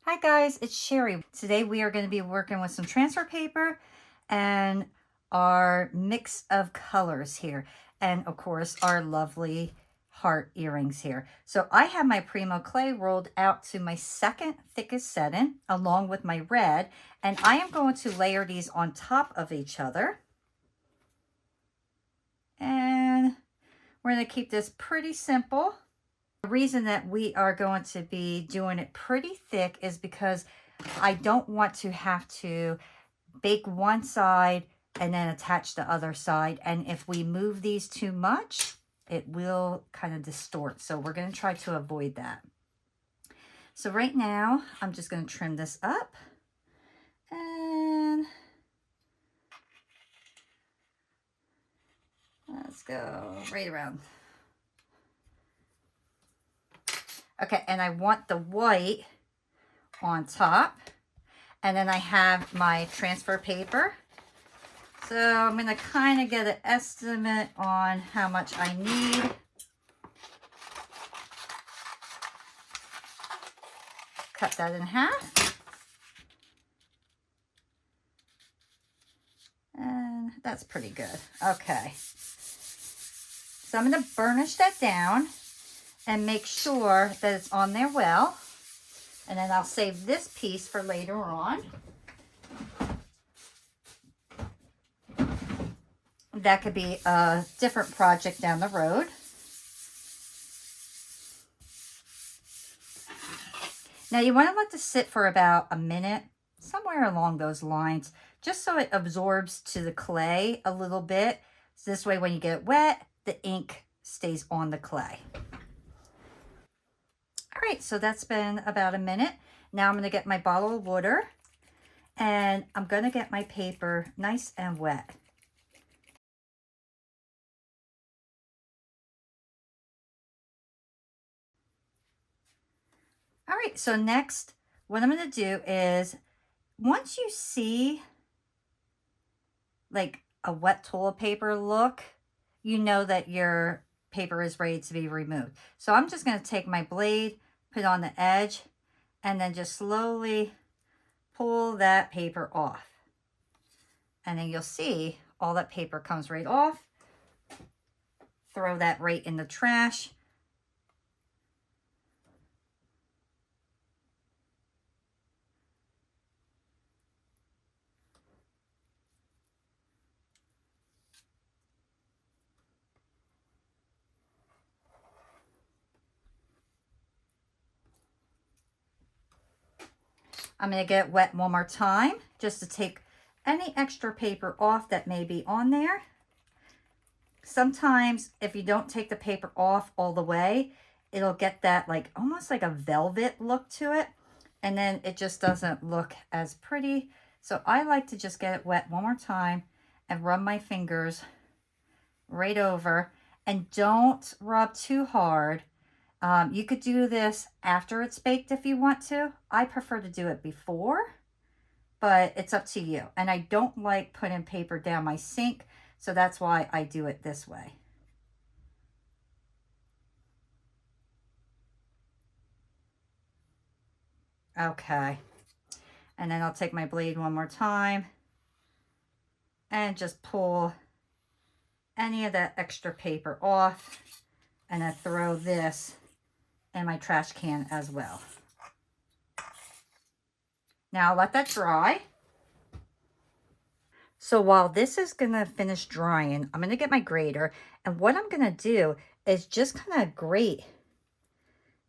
Hi guys, it's Sherry. Today we are going to be working with some transfer paper and our mix of colors here. And of course our lovely heart earrings here. So I have my Primo clay rolled out to my second thickest setting along with my red. And I am going to layer these on top of each other. And we're going to keep this pretty simple. The reason that we are going to be doing it pretty thick is because I don't want to have to bake one side and then attach the other side. And if we move these too much, it will kind of distort. So we're going to try to avoid that. So right now, I'm just going to trim this up. And let's go right around. Okay, and I want the white on top. And then I have my transfer paper. So I'm going to kind of get an estimate on how much I need. Cut that in half. And that's pretty good. Okay. So I'm going to burnish that down and make sure that it's on there well. And then I'll save this piece for later on. That could be a different project down the road. Now you want to let this sit for about a minute, somewhere along those lines, just so it absorbs to the clay a little bit. So this way when you get it wet, the ink stays on the clay. All right, so that's been about a minute. Now I'm going to get my bottle of water and I'm going to get my paper nice and wet. All right, so next, what I'm going to do is, once you see like a wet toilet paper look, you know that your paper is ready to be removed. So I'm just going to take my blade, put it on the edge, and then just slowly pull that paper off. And then you'll see all that paper comes right off. Throw that right in the trash. I'm going to get it wet one more time just to take any extra paper off that may be on there. Sometimes if you don't take the paper off all the way, it'll get that like almost like a velvet look to it. And then it just doesn't look as pretty. So I like to just get it wet one more time and run my fingers right over. And don't rub too hard. You could do this after it's baked if you want to. I prefer to do it before, but it's up to you. And I don't like putting paper down my sink, so that's why I do it this way. Okay. And then I'll take my blade one more time and just pull any of that extra paper off, and then throw this in my trash can as well. Now I'll let that dry. So while this is gonna finish drying, I'm gonna get my grater, and what I'm gonna do is just kind of grate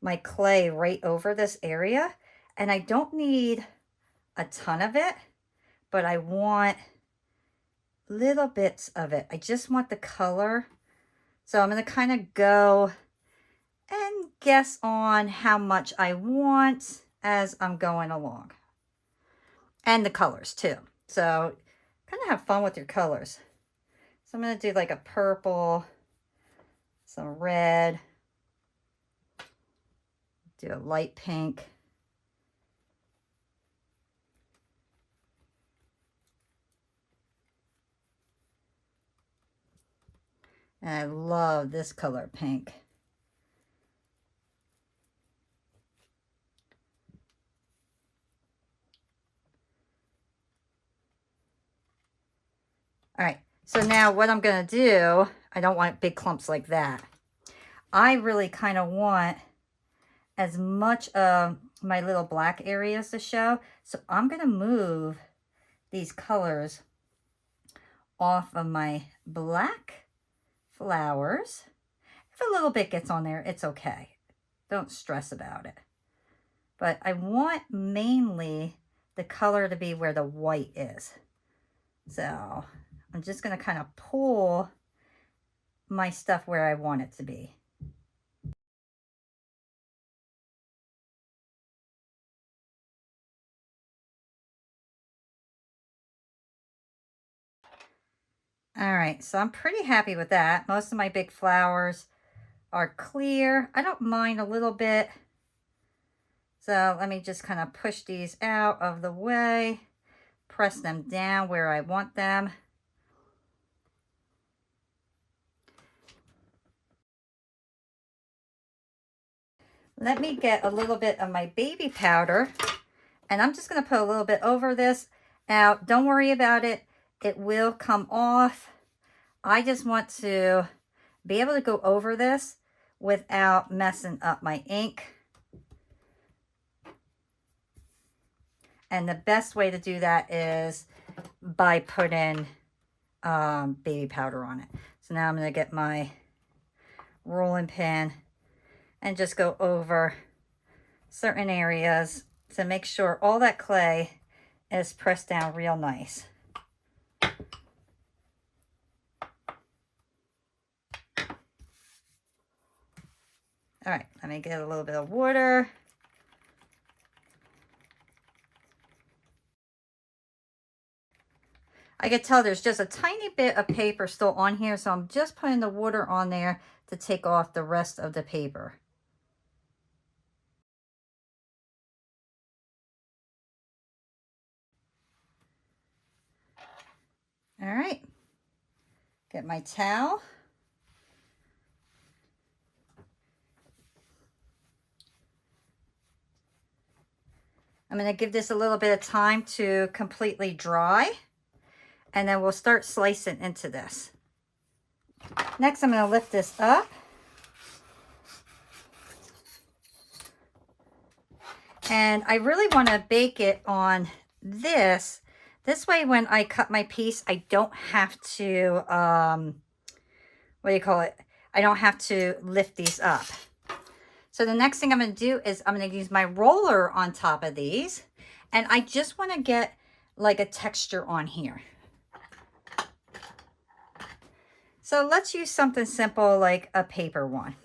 my clay right over this area. And I don't need a ton of it, but I want little bits of it. I just want the color. So I'm gonna kind of go and guess on how much I want as I'm going along. And the colors too. So kind of have fun with your colors. So I'm going to do like a purple, some red, do a light pink. And I love this color pink. All right, so now what I'm gonna do, I don't want big clumps like that. I really kind of want as much of my little black areas to show. So I'm gonna move these colors off of my black flowers. If a little bit gets on there, it's okay. Don't stress about it. But I want mainly the color to be where the white is. So I'm just gonna kind of pull my stuff where I want it to be. All right, so I'm pretty happy with that. Most of my big flowers are clear. I don't mind a little bit. So let me just kind of push these out of the way, press them down where I want them. Let me get a little bit of my baby powder, and I'm just going to put a little bit over this. Now, don't worry about it. It will come off. I just want to be able to go over this without messing up my ink. And the best way to do that is by putting baby powder on it. So now I'm going to get my rolling pin and just go over certain areas to make sure all that clay is pressed down real nice. All right, let me get a little bit of water. I can tell there's just a tiny bit of paper still on here, so I'm just putting the water on there to take off the rest of the paper. All right, get my towel. I'm going to give this a little bit of time to completely dry, and then we'll start slicing into this. Next, I'm going to lift this up. And I really want to bake it on this. This way, when I cut my piece, I don't have to, what do you call it? I don't have to lift these up. So the next thing I'm going to do is I'm going to use my roller on top of these. And I just want to get like a texture on here. So let's use something simple like a paper one.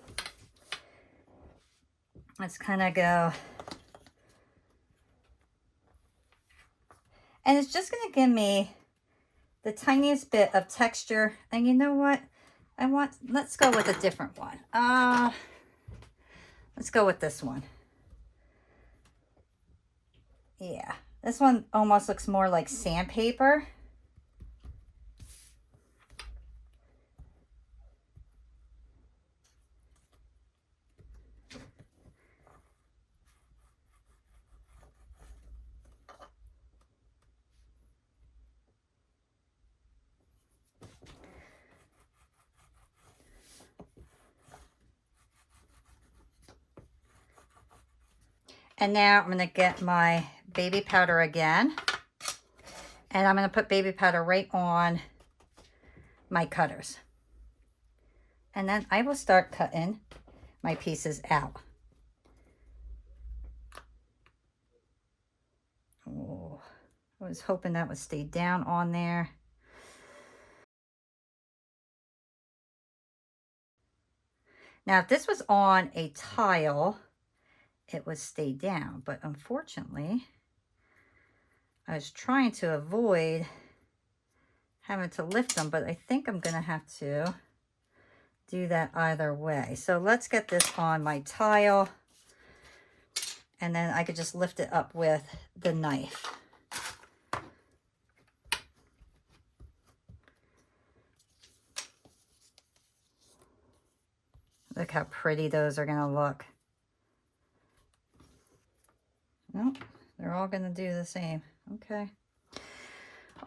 Let's kind of go. And it's just going to give me the tiniest bit of texture. And you know what? Let's go with a different one. Let's go with this one. Yeah, this one almost looks more like sandpaper. And now I'm going to get my baby powder again. And I'm going to put baby powder right on my cutters. And then I will start cutting my pieces out. Oh, I was hoping that would stay down on there. Now, if this was on a tile, it would stay down. But unfortunately, I was trying to avoid having to lift them, but I think I'm going to have to do that either way. So let's get this on my tile, and then I could just lift it up with the knife. Look how pretty those are going to look. Nope, they're all going to do the same. Okay.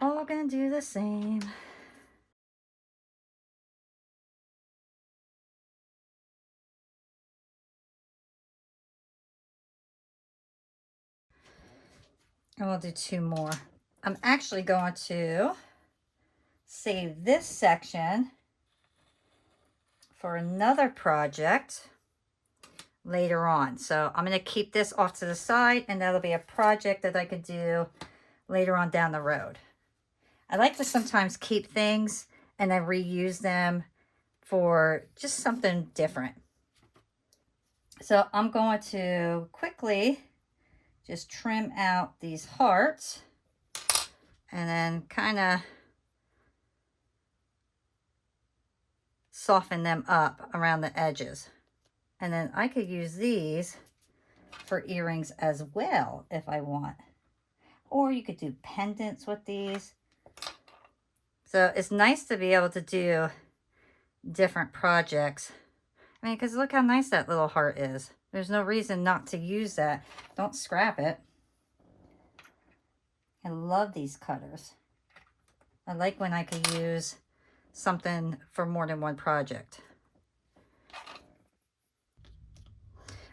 All going to do the same. And we'll do 2 more. I'm actually going to save this section for another project later on. So I'm going to keep this off to the side, and that'll be a project that I could do later on down the road. I like to sometimes keep things and then reuse them for just something different. So I'm going to quickly just trim out these hearts and then kind of soften them up around the edges. And then I could use these for earrings as well if I want. Or you could do pendants with these. So it's nice to be able to do different projects. I mean, because look how nice that little heart is. There's no reason not to use that. Don't scrap it. I love these cutters. I like when I can use something for more than one project.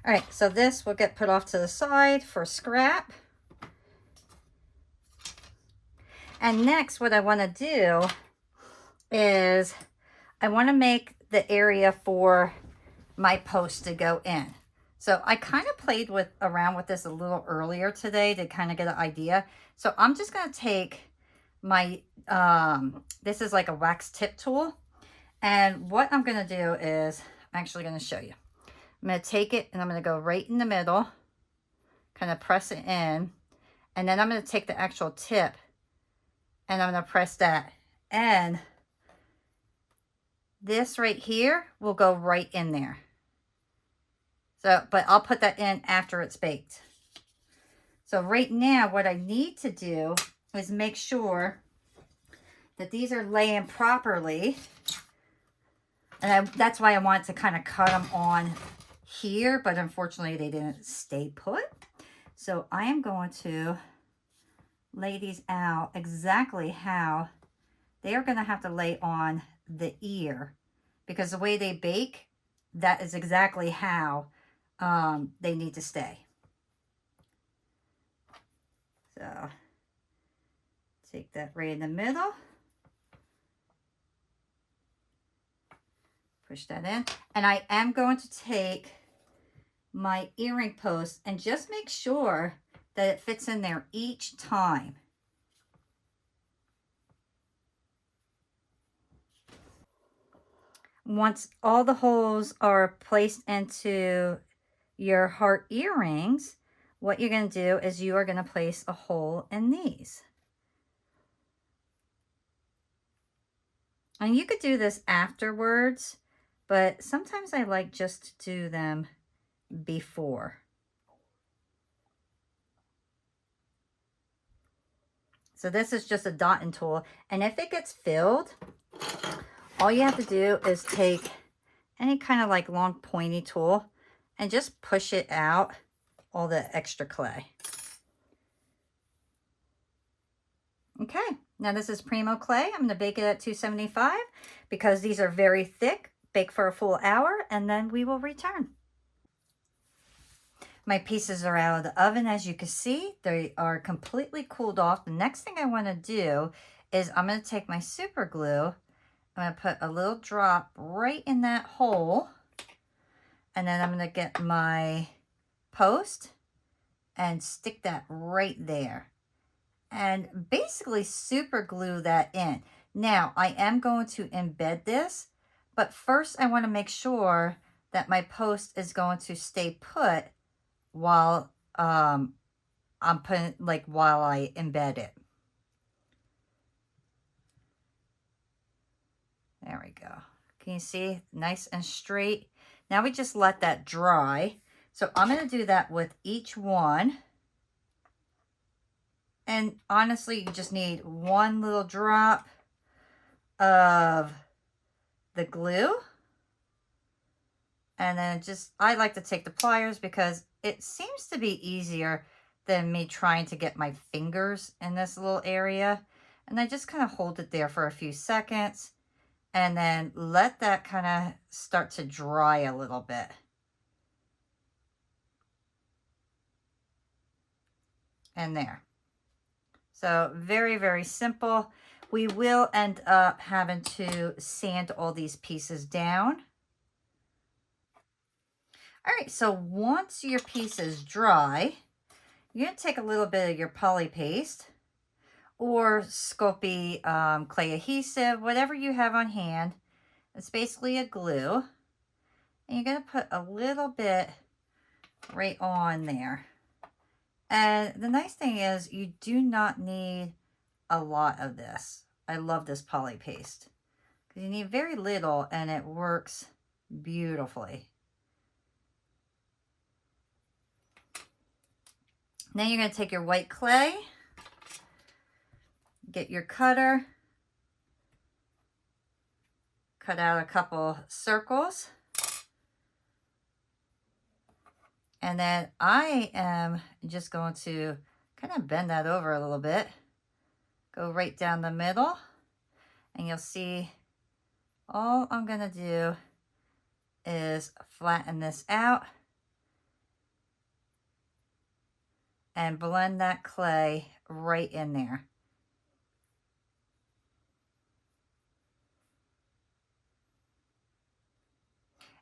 All right, so this will get put off to the side for scrap. And next, what I want to do is I want to make the area for my post to go in. So I kind of played around with this a little earlier today to kind of get an idea. So I'm just going to take my, this is like a wax tip tool. And what I'm going to do is, I'm actually going to show you. I'm going to take it and I'm going to go right in the middle, kind of press it in. And then I'm going to take the actual tip and I'm going to press that. And this right here will go right in there. So, but I'll put that in after it's baked. So right now, what I need to do is make sure that these are laying properly. And that's why I wanted to kind of cut them on here, but unfortunately they didn't stay put. So I am going to lay these out exactly how they are going to have to lay on the ear, because the way they bake, that is exactly how they need to stay. So take that right in the middle, push that in, and I am going to take my earring post and just make sure that it fits in there each time. Once all the holes are placed into your heart earrings, what you're going to do is you are going to place a hole in these. And you could do this afterwards, but sometimes I like just to do them before. So this is just a dotting tool, and if it gets filled, all you have to do is take any kind of like long pointy tool and just push it out, all the extra clay. Okay, now this is Primo clay. I'm going to bake it at 275 because these are very thick. Bake for a full hour and then we will return. My pieces are out of the oven. As you can see, they are completely cooled off. The next thing I want to do is I'm going to take my super glue. I'm going to put a little drop right in that hole. And then I'm going to get my post and stick that right there. And basically super glue that in. Now, I am going to embed this, but first I want to make sure that my post is going to stay put while I'm putting, like, while I embed it. There we go. Can you see? Nice and straight. Now we just let that dry. So I'm going to do that with each one. And honestly, you just need one little drop of the glue. And then just, I like to take the pliers because it seems to be easier than me trying to get my fingers in this little area. And I just kind of hold it there for a few seconds and then let that kind of start to dry a little bit. And there. So very, very simple. We will end up having to sand all these pieces down. All right, so once your piece is dry, you're gonna take a little bit of your poly paste or Sculpey clay adhesive, whatever you have on hand. It's basically a glue. And you're gonna put a little bit right on there. And the nice thing is you do not need a lot of this. I love this poly paste because you need very little and it works beautifully. Now you're going to take your white clay, get your cutter, cut out a couple circles. And then I am just going to kind of bend that over a little bit. Go right down the middle. And you'll see all I'm going to do is flatten this out and blend that clay right in there.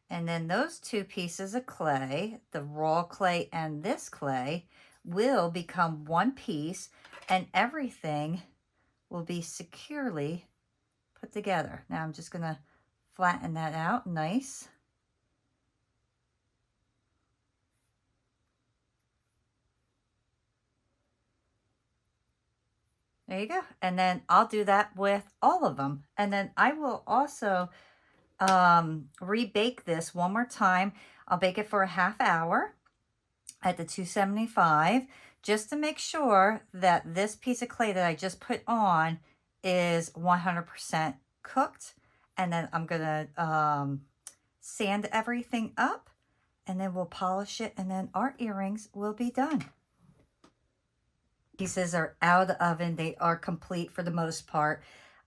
And then those two pieces of clay, the raw clay and this clay, will become one piece and everything will be securely put together. Now I'm just going to flatten that out nice. There you go. And then I'll do that with all of them. And then I will also rebake this one more time. I'll bake it for a half hour at the 275 just to make sure that this piece of clay that I just put on is 100% cooked. And then I'm going to sand everything up and then we'll polish it and then our earrings will be done. Pieces are out of the oven. They are complete for the most part.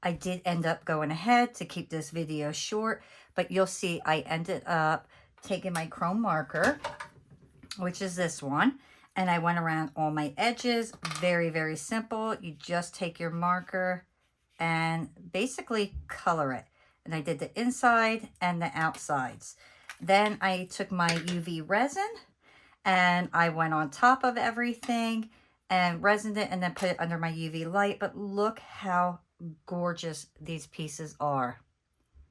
I did end up going ahead to keep this video short, but you'll see I ended up taking my chrome marker, which is this one, and I went around all my edges. Very, very simple. You just take your marker and basically color it. And I did the inside and the outsides. Then I took my UV resin and I went on top of everything and resined it and then put it under my UV light. But look how gorgeous these pieces are.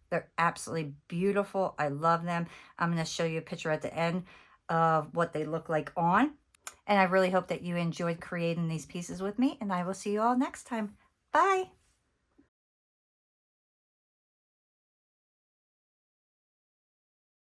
They're absolutely beautiful. I love them. I'm going to show you a picture at the end of what they look like on. And I really hope that you enjoyed creating these pieces with me. And I will see you all next time. Bye.